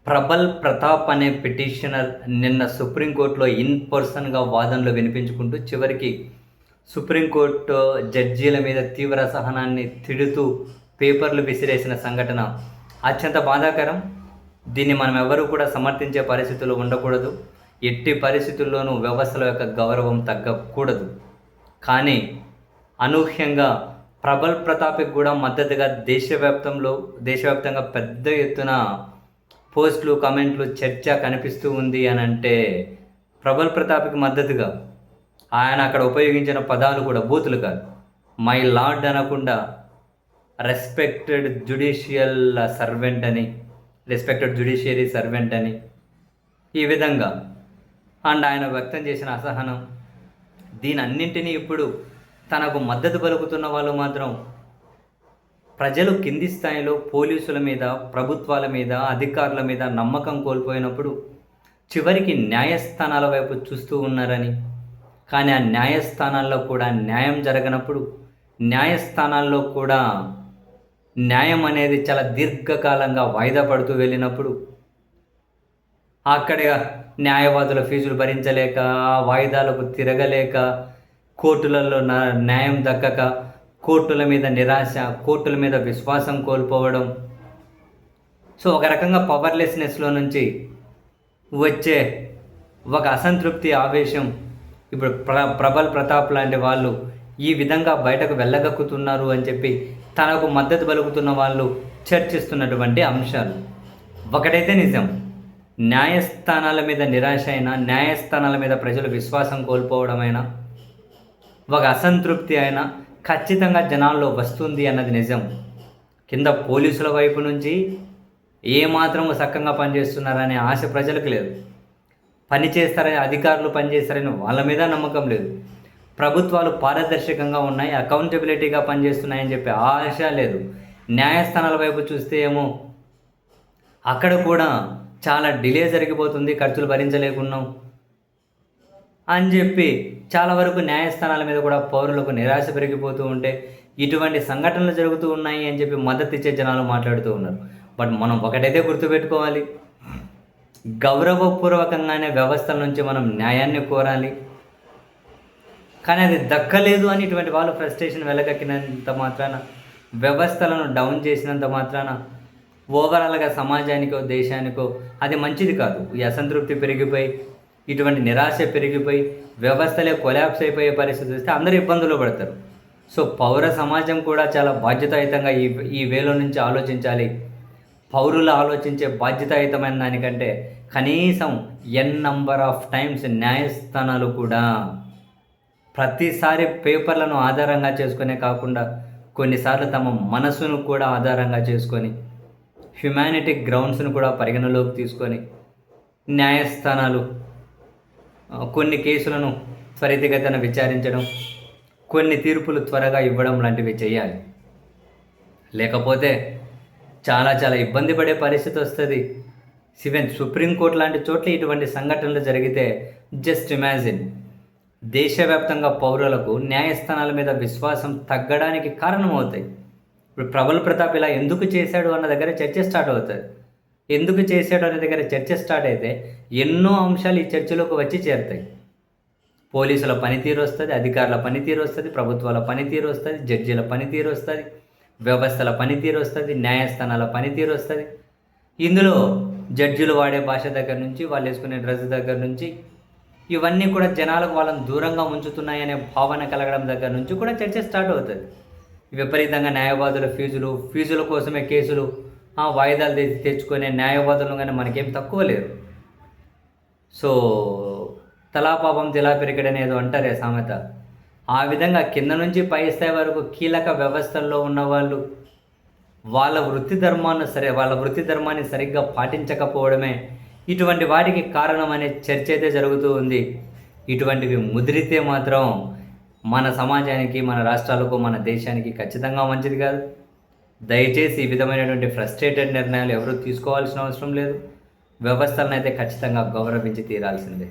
ప్రబల్ ప్రతాప్ అనే పిటిషనర్ నిన్న సుప్రీంకోర్టులో ఇన్ పర్సన్గా వాదనలు వినిపించుకుంటూ చివరికి సుప్రీంకోర్టు జడ్జీల మీద తీవ్ర సహనాన్ని తిడుతూ పేపర్లు విసిరేసిన సంఘటన అత్యంత బాధాకరం. దీన్ని మనం ఎవరూ కూడా సమర్థించే పరిస్థితుల్లో ఉండకూడదు. ఎట్టి పరిస్థితుల్లోనూ వ్యవస్థల యొక్క గౌరవం తగ్గకూడదు. కానీ అనూహ్యంగా ప్రబల్ ప్రతాప్కి కూడా మద్దతుగా దేశవ్యాప్తంగా పెద్ద ఎత్తున పోస్టులు, కమెంట్లు, చర్చ కనిపిస్తూ ఉంది అని అంటే ప్రబల్ ప్రతాప్కి మద్దతుగా ఆయన అక్కడ ఉపయోగించిన పదాలు కూడా బూతులు కాదు. మై లార్డ్ అనకుండా రెస్పెక్టెడ్ జ్యుడిషియరీ సర్వెంట్ అని ఈ విధంగా ఆయన వ్యక్తం చేసిన అసహనం, దీని అన్నింటినీ ఇప్పుడు తనకు మద్దతు పలుకుతున్న వాళ్ళు మాత్రం ప్రజలు కింది స్థాయిలో పోలీసుల మీద, ప్రభుత్వాల మీద, అధికారుల మీద నమ్మకం కోల్పోయినప్పుడు చివరికి న్యాయస్థానాల వైపు చూస్తూ ఉన్నారని, కానీ ఆ న్యాయస్థానాల్లో కూడా న్యాయం జరగనప్పుడు, న్యాయస్థానాల్లో కూడా న్యాయం అనేది చాలా దీర్ఘకాలంగా వాయిదా పడుతూ వెళ్ళినప్పుడు అక్కడ న్యాయవాదుల ఫీజులు భరించలేక, వాయిదాలకు తిరగలేక, కోర్టులలో న్యాయం దక్కక, కోర్టుల మీద నిరాశ, కోర్టుల మీద విశ్వాసం కోల్పోవడం, సో ఒక రకంగా పవర్లెస్నెస్లో నుంచి వచ్చే ఒక అసంతృప్తి, ఆవేశం ఇప్పుడు ప్రబల్ ప్రతాప్ లాంటి వాళ్ళు ఈ విధంగా బయటకు వెళ్ళగక్కుతున్నారు అని చెప్పి తనకు మద్దతు పలుకుతున్న వాళ్ళు చర్చిస్తున్నటువంటి అంశాలు. ఒకటైతే నిజం, న్యాయస్థానాల మీద నిరాశ అయినా, న్యాయస్థానాల మీద ప్రజలు విశ్వాసం కోల్పోవడమైనా, ఒక అసంతృప్తి అయినా ఖచ్చితంగా జనాల్లో వస్తుంది అన్నది నిజం. కింద పోలీసుల వైపు నుంచి ఏమాత్రము చక్కగా పనిచేస్తున్నారనే ఆశ ప్రజలకు లేదు. పనిచేస్తారని, అధికారులు పనిచేస్తారని వాళ్ళ మీద నమ్మకం లేదు. ప్రభుత్వాలు పారదర్శకంగా ఉన్నాయి, అకౌంటబిలిటీగా పనిచేస్తున్నాయని చెప్పి ఆశ లేదు. న్యాయస్థానాల వైపు చూస్తే ఏమో అక్కడ కూడా చాలా డిలే జరిగిపోతుంది, ఖర్చులు భరించలేకున్నాం అని చెప్పి చాలా వరకు న్యాయస్థానాల మీద కూడా పౌరులకు నిరాశ పెరిగిపోతూ ఉంటే ఇటువంటి సంఘటనలు జరుగుతూ ఉన్నాయి అని చెప్పి మద్దతు ఇచ్చే జనాలు మాట్లాడుతూ ఉన్నారు. బట్ మనం ఒకటైతే గుర్తుపెట్టుకోవాలి, గౌరవపూర్వకంగానే వ్యవస్థల నుంచి మనం న్యాయాన్ని కోరాలి. కానీ అది దక్కలేదు అని ఇటువంటి వాళ్ళు ఫ్రస్ట్రేషన్ వెలగక్కినంత మాత్రాన, వ్యవస్థలను డౌన్ చేసినంత మాత్రాన ఓవరాల్గా సమాజానికో, దేశానికో అది మంచిది కాదు. ఈ అసంతృప్తి పెరిగిపోయి, ఇటువంటి నిరాశ పెరిగిపోయి, వ్యవస్థలే కొలాప్స్ అయిపోయే పరిస్థితి వస్తే అందరూ ఇబ్బందులు పడతారు. సో పౌర సమాజం కూడా చాలా బాధ్యతాయుతంగా ఈ వేలో నుంచి ఆలోచించాలి. పౌరులు ఆలోచించే బాధ్యతాయుతమైన దానికంటే కనీసం నంబర్ ఆఫ్ టైమ్స్ న్యాయస్థానాలు కూడా ప్రతిసారి పేపర్లను ఆధారంగా చేసుకునే కాకుండా కొన్నిసార్లు తమ మనసును కూడా ఆధారంగా చేసుకొని, హ్యుమానిటిక్ గ్రౌండ్స్ను కూడా పరిగణలోకి తీసుకొని న్యాయస్థానాలు కొన్ని కేసులను త్వరితగతిన విచారించడం, కొన్ని తీర్పులు త్వరగా ఇవ్వడం లాంటివి చేయాలి. లేకపోతే చాలా ఇబ్బంది పడే పరిస్థితి వస్తుంది. సుప్రీంకోర్టు లాంటి చోట్ల ఇటువంటి సంఘటనలు జరిగితే జస్ట్ ఇమాజిన్, దేశవ్యాప్తంగా పౌరులకు న్యాయస్థానాల మీద విశ్వాసం తగ్గడానికి కారణమవుతాయి. ఇప్పుడు ప్రబల్ ప్రతాప్ ఇలా ఎందుకు చేశాడు అన్న దగ్గర చర్చ స్టార్ట్ అవుతుంది. ఎందుకు చేశాడు అనే దగ్గర చర్చ స్టార్ట్ అయితే ఎన్నో అంశాలు ఈ చర్చలోకి వచ్చి చేరుతాయి. పోలీసుల పనితీరు వస్తుంది, అధికారుల పనితీరు వస్తుంది, ప్రభుత్వాల పనితీరు వస్తుంది, జడ్జీల పనితీరు వస్తుంది, వ్యవస్థల పనితీరు వస్తుంది, న్యాయస్థానాల పనితీరు వస్తుంది. ఇందులో జడ్జీలు వాడే భాష దగ్గర నుంచి, వాళ్ళు వేసుకునే డ్రెస్ దగ్గర నుంచి, ఇవన్నీ కూడా జనాలకు వాళ్ళని దూరంగా ఉంచుతున్నాయనే భావన కలగడం దగ్గర నుంచి కూడా చర్చ స్టార్ట్ అవుతుంది. విపరీతంగా న్యాయవాదుల ఫీజుల కోసమే కేసులు వాయిదాలు తెచ్చుకునే న్యాయవాదులు కానీ మనకేం తక్కువ లేరు. సో తలాపాపం తిలా పెరిగడని ఏదో అంటారే సామెత, ఆ విధంగా కింద నుంచి పై స్థాయి వరకు కీలక వ్యవస్థల్లో ఉన్నవాళ్ళు వాళ్ళ వృత్తి ధర్మాన్ని సరిగ్గా పాటించకపోవడమే ఇటువంటి వాటికి కారణం అనే చర్చ అయితే జరుగుతూ ఉంది. ఇటువంటివి ముదిరితే మాత్రం మన సమాజానికి, మన రాష్ట్రాలకు, మన దేశానికి ఖచ్చితంగా మంచిది కాదు. దయచేసి ఈ విధమైనటువంటి ఫ్రస్ట్రేటెడ్ నిర్ణయాలు ఎవరూ తీసుకోవాల్సిన అవసరం లేదు. వ్యవస్థలను అయితే ఖచ్చితంగా గౌరవించి తీరాల్సిందే.